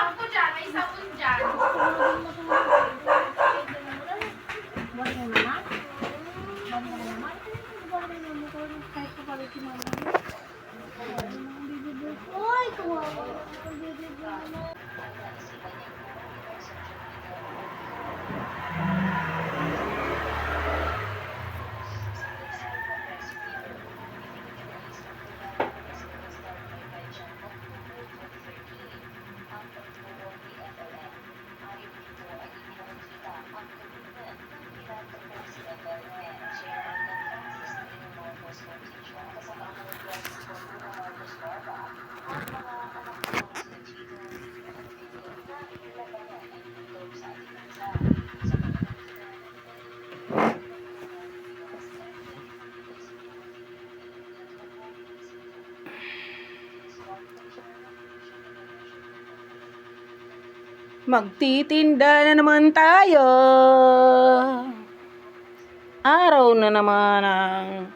Sakto dyan, may sabon dyan. Ay, kawawa. Magtitinda na naman tayo. Araw na naman ang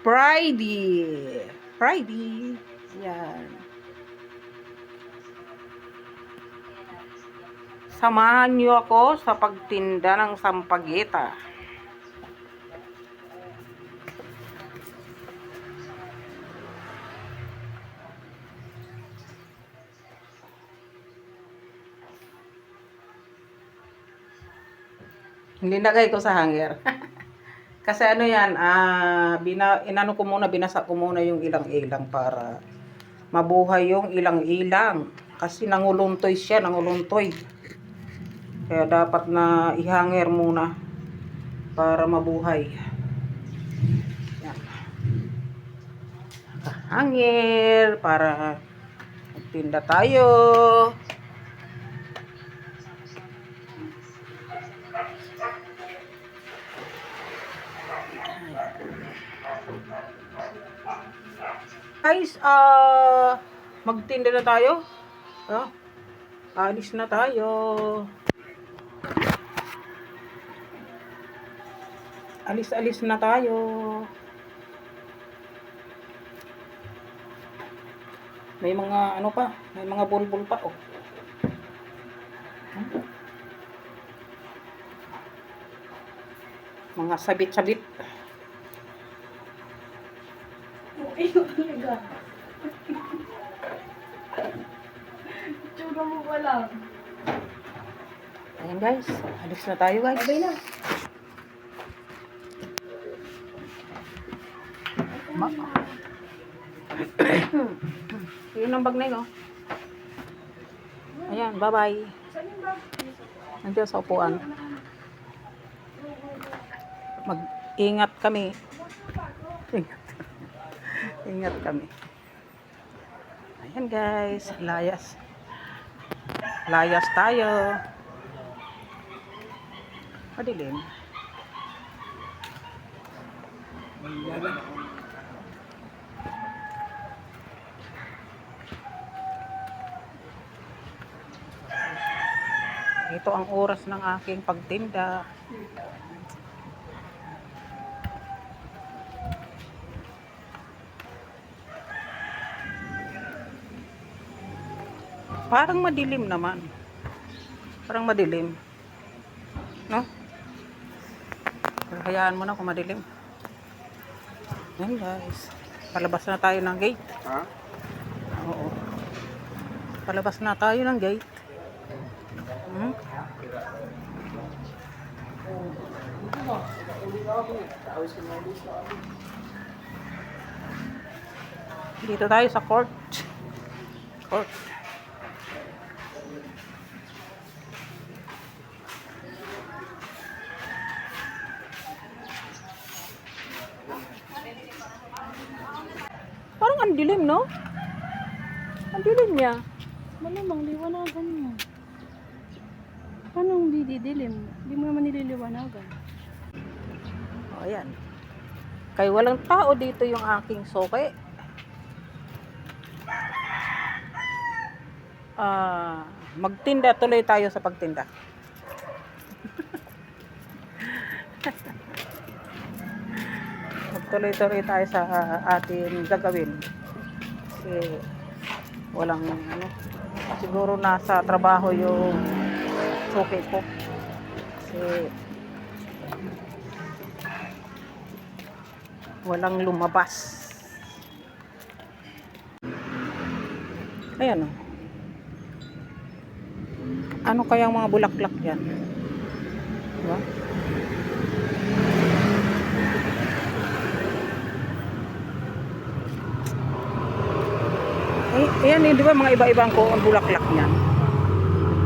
Friday. Friday. Yan. Samahan niyo ako sa pagtinda ng sampagita. Hindi nagay ko sa hanger. Kasi ano yan, inano ko muna, binasa ko muna yung ilang-ilang para mabuhay yung ilang-ilang. Kasi nanguluntoy siya, nanguluntoy. Kaya dapat na ihanger muna para mabuhay. Yan. Hanger para magtinda tayo. Guys, magtinda na tayo. Alis na tayo. Alis na tayo. May mga ano pa, may mga bulbul pa, oh. Mga sabit-sabit. Ayun talaga. Tsura mo pa lang. Ayan guys, alis na tayo guys. Sabay na. Yun ang bag na yun, oh. Ayan, bye-bye. Nandiyan sa upuan. Mag-ingat kami. Ingat kami. Ayan guys, layas. Layas tayo. Madilim. Ito ang oras ng aking pagtinda. Parang madilim naman. Parang madilim. No? Pero hayaan mo na kung madilim. Yan guys. Palabas na tayo ng gate. Ha? Oo. Palabas na tayo ng gate. Dito tayo sa court. Court. Parang ang dilim, no? Ang dilim niya. Malamang liwanagan mo. Paano hindi didilim? Hindi mo naman nililiwanagan. O, ayan. Kaya walang tao dito yung aking soke. Magtinda, tuloy tayo sa pagtinda. Magtuloy-tuloy tayo sa ating gagawin. Kasi walang ano, kasi Siguro nasa trabaho yung suki ko. Kasi walang lumabas. Ayan o. Ano kayang mga bulaklak yan? Diba? Ayan eh, di ba mga iba-ibang ko ang bulaklak niyan?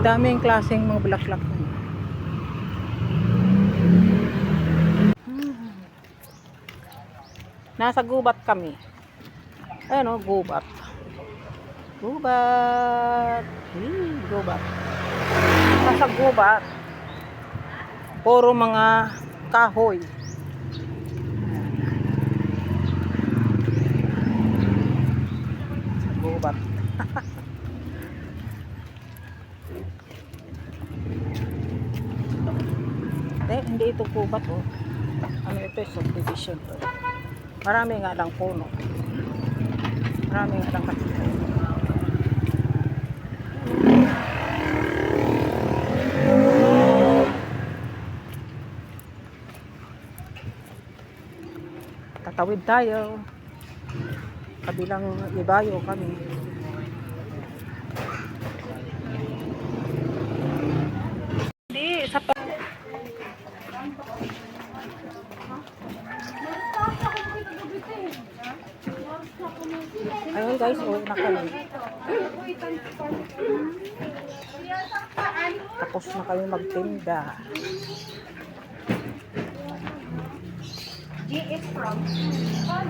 Daming klaseng mga bulaklak. Nasa gubat kami. Ayan o, gubat. Gubat. Gubat. Nasa gubat. Puro mga kahoy. Sa gubat. Hindi ito gubat oh. Ano ito? Subdivision to. Marami nga lang puno. Marami nga lang kasi. Tatawid tayo. Kabilang ibayo kami. Hindi, sa ayun guys, uwi na kami. Tapos na kami magtinda. GS from?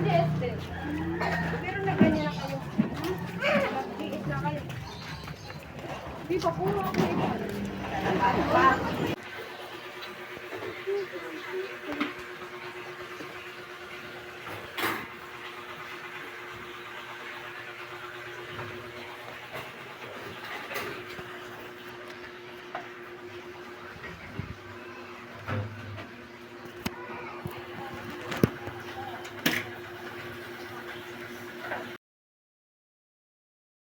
GS din. Pero na ganyan na kayo. GS na kayo. Di ba po ako ito?